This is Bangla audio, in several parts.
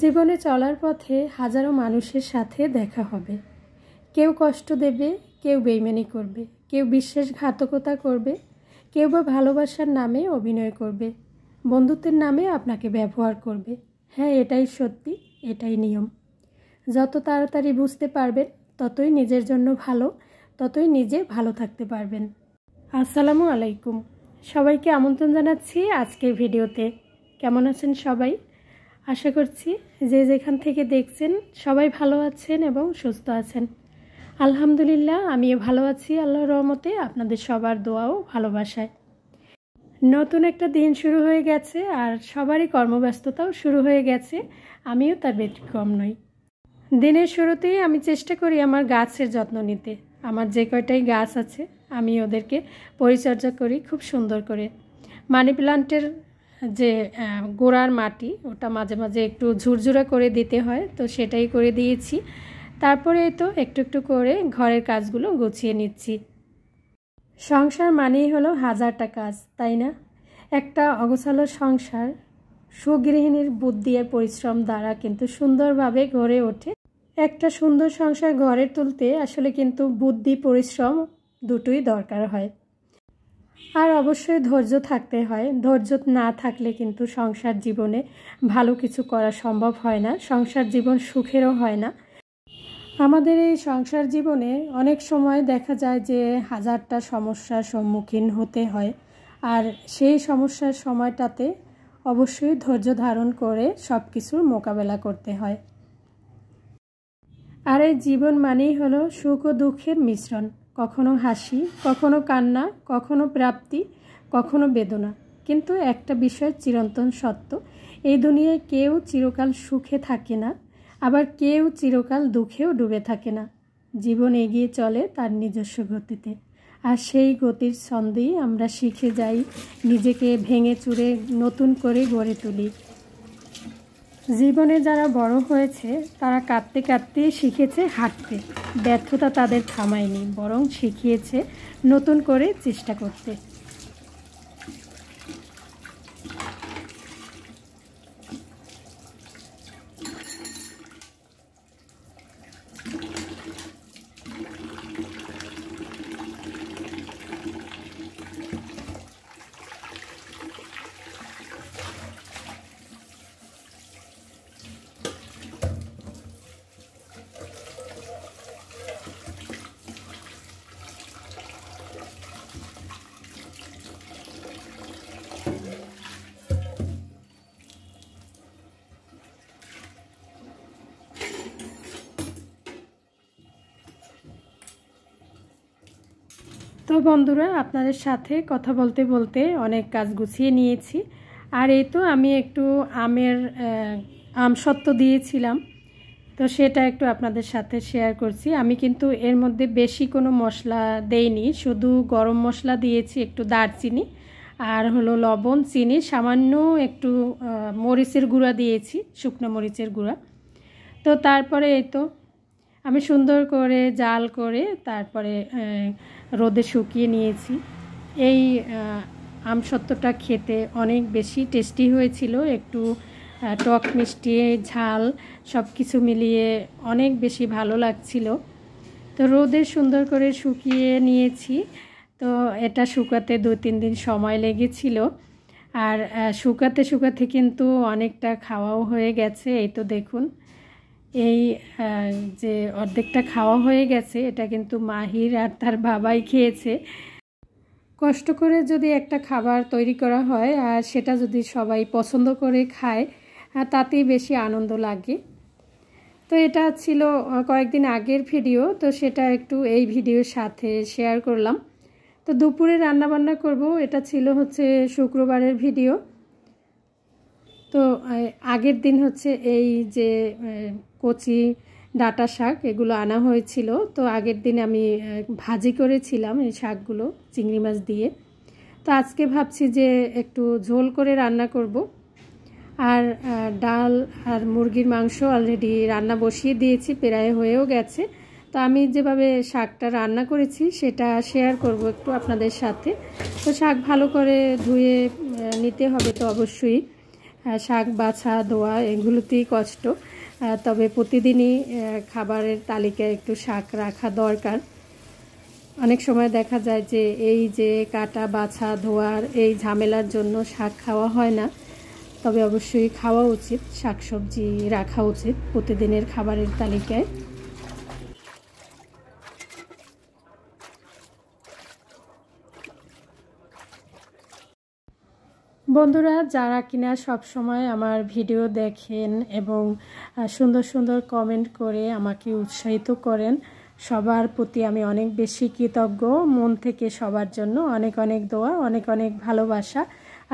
জীবনে চলার পথে হাজারো মানুষের সাথে দেখা হবে। কেউ কষ্ট দেবে, কেউ বেইমানি করবে, কেউ বিশ্বাসঘাতকতা করবে, কেউ বা ভালোবাসার নামে অভিনয় করবে, বন্ধুত্বের নামে আপনাকে ব্যবহার করবে। হ্যাঁ, এটাই সত্যি, এটাই নিয়ম। যত তাড়াতাড়ি বুঝতে পারবেন ততই নিজের জন্য ভালো, ততই নিজে ভালো থাকতে পারবেন। আসসালামু আলাইকুম, সবাইকে আমন্ত্রণ জানাচ্ছি আজকের ভিডিওতে। কেমন আছেন সবাই? আশা করছি যে যেখান থেকে দেখছেন সবাই ভালো আছেন এবং সুস্থ আছেন। আলহামদুলিল্লাহ, আমিও ভালো আছি আল্লাহর রহমতে, আপনাদের সবার দোয়া ও ভালোবাসায়। নতুন একটা দিন শুরু হয়ে গেছে আর সবারই কর্মব্যস্ততাও শুরু হয়ে গেছে, আমিও তার ব্যতিক্রম নই। দিনের শুরুতেই আমি চেষ্টা করি আমার গাছের যত্ন নিতে। আমার যে কয়টাই গাছ আছে আমি ওদেরকে পরিচর্যা করি খুব সুন্দর করে। মানি প্লান্টের যে গোড়ার মাটি ওটা মাঝে মাঝে একটু ঝুরঝুরা করে দিতে হয়, তো সেটাই করে দিয়েছি। তারপরে তো একটু একটু করে ঘরের কাজগুলো গুছিয়ে নিচ্ছি। সংসার মানেই হলো হাজারটা কাজ, তাই না? একটা অগোছালো সংসার সুগৃহিণীর বুদ্ধি আর পরিশ্রম দ্বারা কিন্তু সুন্দরভাবে গড়ে ওঠে। একটা সুন্দর সংসার গড়ে তুলতে আসলে কিন্তু বুদ্ধি পরিশ্রম দুটোই দরকার হয়, আর অবশ্যই ধৈর্য থাকতে হয়। ধৈর্য না থাকলে কিন্তু সংসার জীবনে ভালো কিছু করা সম্ভব হয় না, সংসার জীবন সুখেরও হয় না। আমাদের এই সংসার জীবনে অনেক সময় দেখা যায় যে হাজারটা সমস্যার সম্মুখীন হতে হয়, আর সেই সমস্যার সময়টাতে অবশ্যই ধৈর্য ধারণ করে সব কিছুর মোকাবেলা করতে হয়। আর এই জীবন মানেই হলো সুখ ও দুঃখের মিশ্রণ, কখনো হাসি, কখনো কান্না, কখনো প্রাপ্তি, কখনো বেদনা। কিন্তু একটা বিষয় চিরন্তন সত্য, এই দুনিয়ায় কেউ চিরকাল সুখে থাকে না, আবার কেউ চিরকাল দুঃখেও ডুবে থাকে না। জীবন এগিয়ে চলে তার নিজস্ব গতিতে, আর সেই গতির ছন্দেই আমরা শিখে যাই, নিজেকে ভেঙে চুরে নতুন করে গড়ে তুলি। জীবনে যারা বড় হয়েছে তারা কাঁদতে কাঁদতে শিখেছে হাঁটতে। ব্যর্থতা তাদের থামায়নি, বরং শিখিয়েছে নতুন করে চেষ্টা করতে। তো বন্ধুরা, আপনাদের সাথে কথা বলতে বলতে অনেক কাজ গুছিয়ে নিয়েছি। আর এই তো আমি একটু আমসত্ত্ব দিয়েছিলাম, তো সেটা একটু আপনাদের সাথে শেয়ার করছি। আমি কিন্তু এর মধ্যে বেশি কোনো মশলা দেইনি, শুধু গরম মশলা দিয়েছি, একটু দারচিনি আর হলো লবণ, চিনি, সামান্য একটু মরিচের গুঁড়া দিয়েছি, শুকনো মরিচের গুঁড়া। তো তারপরে এই তো আমি সুন্দর করে জাল করে তারপরে রোদে শুকিয়ে নিয়েছি। এই আমসত্ত্বটা খেতে অনেক বেশি টেস্টি হয়েছিল, একটু টক মিষ্টি ঝাল সব কিছু মিলিয়ে অনেক বেশি ভালো লাগছিল। তো রোদে সুন্দর করে শুকিয়ে নিয়েছি। তো এটা শুকাতে 2-3 দিন সময় লেগেছিল, আর শুকাতে শুকাতে কিন্তু অনেকটা খাওয়াও হয়ে গেছে। এই তো দেখুন, এই যে অর্ধেকটা খাওয়া হয়ে গেছে, এটা কিন্তু মাহির আর তার বাবাই খেয়েছে। কষ্ট করে যদি একটা খাবার তৈরি করা হয় আর সেটা যদি সবাই পছন্দ করে খায়, তাতেই বেশি আনন্দ লাগে। তো এটা ছিল কয়েকদিন আগের ভিডিও, তো সেটা একটু এই ভিডিওর সাথে শেয়ার করলাম। তো দুপুরে রান্নাবান্না করব, এটা ছিল হচ্ছে শুক্রবারের ভিডিও। তো আগের দিন হচ্ছে এই যে কচি ডাঁটা শাক এগুলো আনা হয়েছিল, তো আগের দিন আমি ভাজি করেছিলাম এই শাকগুলো চিংড়ি মাছ দিয়ে। তো আজকে ভাবছি যে একটু ঝোল করে রান্না করব। আর ডাল আর মুরগির মাংস অলরেডি রান্না বসিয়ে দিয়েছি, প্রায় হয়েও গেছে। তো আমি যেভাবে শাকটা রান্না করেছি সেটা শেয়ার করব একটু আপনাদের সাথে। তো শাক ভালো করে ধুয়ে নিতে হবে, তো অবশ্যই শাক বাছা ধোয়া এগুলোতেই কষ্ট, তবে প্রতিদিনই খাবারের তালিকায় একটু শাক রাখা দরকার। অনেক সময় দেখা যায় যে এই যে কাটা বাছা ধোয়ার এই ঝামেলার জন্য শাক খাওয়া হয় না, তবে অবশ্যই খাওয়া উচিত, শাকসবজি রাখা উচিত প্রতিদিনের খাবারের তালিকায়। বন্ধুরা, যারা কিনা সব সময় আমার ভিডিও দেখেন এবং সুন্দর সুন্দর কমেন্ট করে আমাকে উৎসাহিত করেন, সবার প্রতি আমি অনেক বেশি কৃতজ্ঞ। মন থেকে সবার জন্য অনেক অনেক দোয়া, অনেক অনেক ভালোবাসা।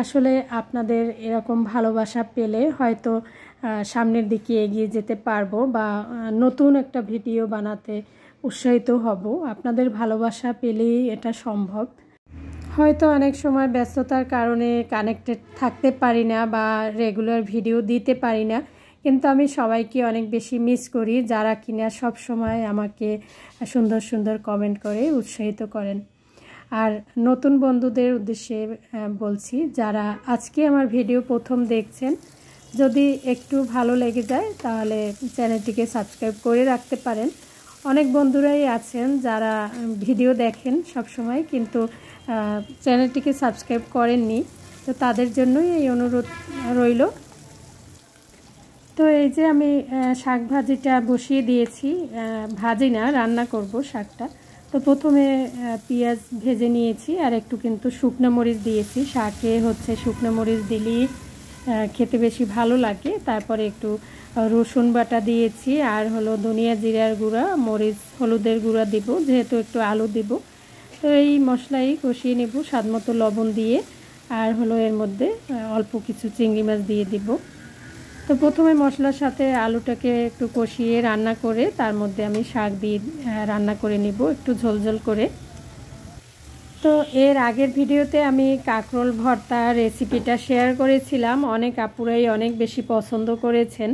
আসলে আপনাদের এরকম ভালোবাসা পেলে হয়তো সামনের দিকে এগিয়ে যেতে পারবো বা নতুন একটা ভিডিও বানাতে উৎসাহিত হব। আপনাদের ভালোবাসা পেলেই এটা সম্ভব। হয়তো অনেক সময় ব্যস্ততার কারণে কানেক্টেড থাকতে পারি না বা রেগুলার ভিডিও দিতে পারি না, কিন্তু আমি সবাইকে অনেক বেশি মিস করি যারা কিনা সব সময় আমাকে সুন্দর সুন্দর কমেন্ট করে উৎসাহিত করেন। আর নতুন বন্ধুদের উদ্দেশ্যে বলছি, যারা আজকে আমার ভিডিও প্রথম দেখছেন, যদি একটু ভালো লেগে যায় তাহলে চ্যানেলটিকে সাবস্ক্রাইব করে রাখতে পারেন। অনেক বন্ধুরাই আছেন যারা ভিডিও দেখেন সব সময়, কিন্তু চ্যানেলটিকে সাবস্ক্রাইব করেননি, তো তাদের জন্যই এই অনুরোধ রইল। তো এই যে আমি শাক ভাজিটা বসিয়ে দিয়েছি, ভাজি না, রান্না করব শাকটা। তো প্রথমে পেঁয়াজ ভেজে নিয়েছি আর একটু কিন্তু শুকনো মরিচ দিয়েছি। শাকে হচ্ছে শুকনো মরিচ দিলেই খেতে বেশি ভালো লাগে। তারপরে একটু রসুন বাটা দিয়েছি আর হলো ধনিয়া জিরার গুঁড়া, মরিচ হলুদের গুঁড়া দিব, যেহেতু একটু আলু দিব। তো এই মশলাই কষিয়ে নেব স্বাদমতো লবণ দিয়ে, আর হলো এর মধ্যে অল্প কিছু চিংড়ি মাছ দিয়ে দিব। তো প্রথমে মশলার সাথে আলুটাকে একটু কষিয়ে রান্না করে তার মধ্যে আমি শাক দিয়ে রান্না করে নিব একটু ঝোলঝোল করে। তো এর আগের ভিডিওতে আমি কাঁকরোল ভর্তা রেসিপিটা শেয়ার করেছিলাম, অনেক আপুরাই অনেক বেশি পছন্দ করেছেন।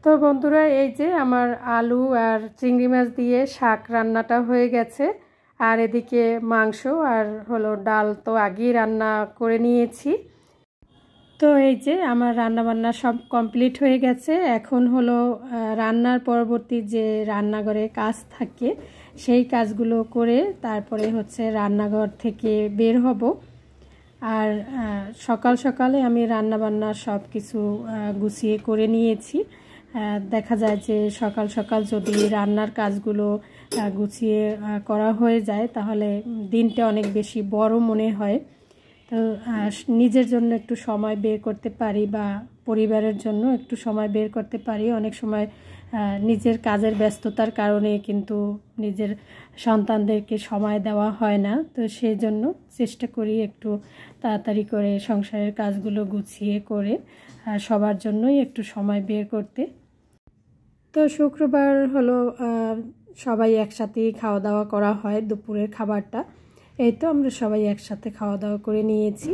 তো বন্ধুরা, এই যে আমার আলু আর চিংড়ি মাছ দিয়ে শাক রান্নাটা হয়ে গেছে, আর এদিকে মাংস আর হলো ডাল তো আগেই রান্না করে নিয়েছি। তো এই যে আমার রান্নাবান্না সব কমপ্লিট হয়ে গেছে। এখন হলো রান্নার পরবর্তী যে রান্নাঘরে কাজ থাকে সেই কাজগুলো করে তারপরে হচ্ছে রান্নাঘর থেকে বের হব। আর সকাল সকালে আমি রান্নাবান্না সব কিছু গুছিয়ে করে নিয়েছি। দেখা যায় যে সকাল সকাল যদি রান্নার কাজগুলো গুছিয়ে করা হয়ে যায় তাহলে দিনটা অনেক বেশি বড় মনে হয়। তো নিজের জন্য একটু সময় বের করতে পারি বা পরিবারের জন্য একটু সময় বের করতে পারি। অনেক সময় নিজের কাজের ব্যস্ততার কারণে কিন্তু নিজের সন্তানদেরকে সময় দেওয়া হয় না। তো সেই জন্য চেষ্টা করি একটু তাড়াতাড়ি করে সংসারের কাজগুলো গুছিয়ে করে সবার জন্যই একটু সময় বের করতে। তো শুক্রবার হলো সবাই একসাথেই খাওয়া দাওয়া করা হয় দুপুরের খাবারটা। এই তো আমরা সবাই একসাথে খাওয়া দাওয়া করে নিয়েছি।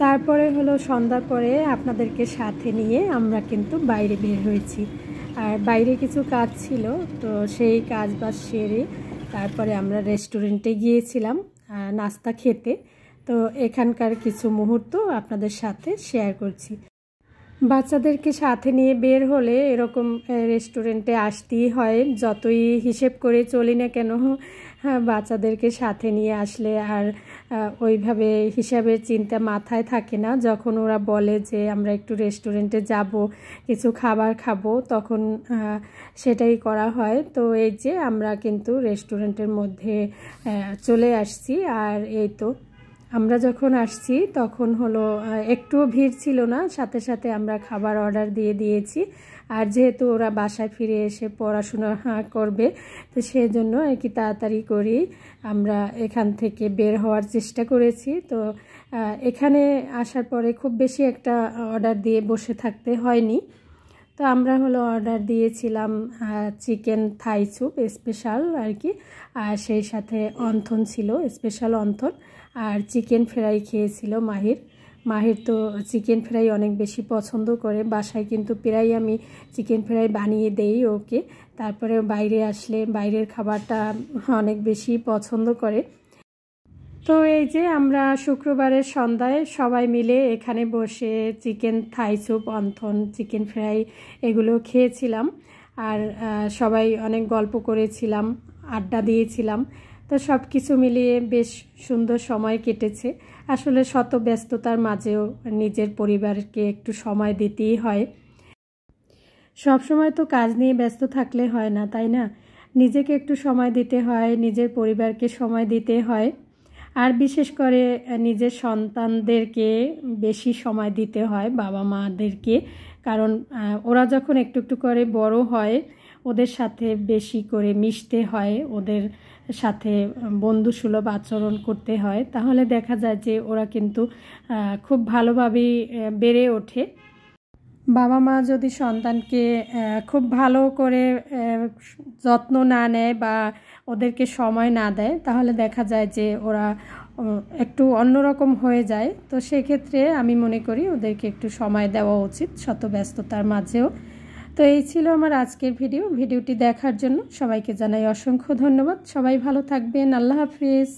তারপরে হলো সন্ধ্যার পরে আপনাদেরকে সাথে নিয়ে আমরা কিন্তু বাইরে বের হয়েছি। আর বাইরে কিছু কাজ ছিল, তো সেই কাজ বাজ সেরে তারপরে আমরা রেস্টুরেন্টে গিয়েছিলাম নাস্তা খেতে। তো এখানকার কিছু মুহূর্ত আপনাদের সাথে শেয়ার করছি। বাচ্চাদেরকে সাথে নিয়ে বের হলে এরকম রেস্টুরেন্টে আসতেই হয়, যতই হিসেব করে চলি না কেন বাচ্চাদেরকে সাথে নিয়ে আসলে আর ওইভাবে হিসাবের চিন্তা মাথায় থাকে না। যখন ওরা বলে যে আমরা একটু রেস্টুরেন্টে যাব, কিছু খাবার খাবো, তখন সেটাই করা হয়। তো এই যে আমরা কিন্তু রেস্টুরেন্টের মধ্যে চলে আসছি। আর এই তো আমরা যখন আসছি তখন হলো একটুও ভিড় ছিল না, সাথে সাথে আমরা খাবার অর্ডার দিয়ে দিয়েছি। আর যেহেতু ওরা বাসায় ফিরে এসে পড়াশোনা করবে, তো সেই জন্য আর কি তাড়াতাড়ি করি আমরা এখান থেকে বের হওয়ার চেষ্টা করেছি। তো এখানে আসার পরে খুব বেশি একটা অর্ডার দিয়ে বসে থাকতে হয়নি। তো আমরা হলো অর্ডার দিয়েছিলাম চিকেন থাই স্যুপ স্পেশাল আর কি, আর সেই সাথে অন্থন ছিল, স্পেশাল অন্থন, আর চিকেন ফ্রাই খেয়েছিল মাহির তো চিকেন ফ্রাই অনেক বেশি পছন্দ করে। বাসায় কিন্তু প্রায় আমি চিকেন ফ্রাই বানিয়ে দেই ওকে। তারপরে বাইরে আসলে বাইরের খাবারটা অনেক বেশি পছন্দ করে। তো এই যে আমরা শুক্রবারের সন্ধ্যায় সবাই মিলে এখানে বসে chicken Thai soup, wonton, chicken fry এগুলো খেয়েছিলাম। আর সবাই অনেক গল্প করেছিলাম, আড্ডা দিয়েছিলাম। তো সব কিছু মিলিয়ে বেশ সুন্দর সময় কেটেছে। আসলে শত ব্যস্ততার মাঝেও নিজের পরিবারকে একটু সময় দিতেই হয়। সব সময় তো কাজ নিয়ে ব্যস্ত থাকলে হয় না, তাই না? নিজেকে একটু সময় দিতে হয়, নিজের পরিবারকে সময় দিতে হয়, আর বিশেষ করে নিজের সন্তানদেরকে বেশি সময় দিতে হয়, বাবা মাদেরকে। কারণ ওরা যখন একটু একটু করে বড় হয়, ওদের সাথে বেশি করে মিশতে হয়, ওদের সাথে বন্ধুসুলভ আচরণ করতে হয়। তাহলে দেখা যায় যে ওরা কিন্তু খুব ভালোভাবেই বেড়ে ওঠে। বাবা মা যদি সন্তানকে খুব ভালো করে যত্ন না নেয় বা ওদেরকে সময় না দেয়, তাহলে দেখা যায় যে ওরা একটু অন্যরকম হয়ে যায়। তো সেক্ষেত্রে আমি মনে করি ওদেরকে একটু সময় দেওয়া উচিত শত ব্যস্ততার মাঝেও। তো এই ছিল আমার আজকের ভিডিওটি দেখার জন্য সবাইকে জানাই অসংখ্য ধন্যবাদ। সবাই ভালো থাকবেন। আল্লাহ হাফিজ।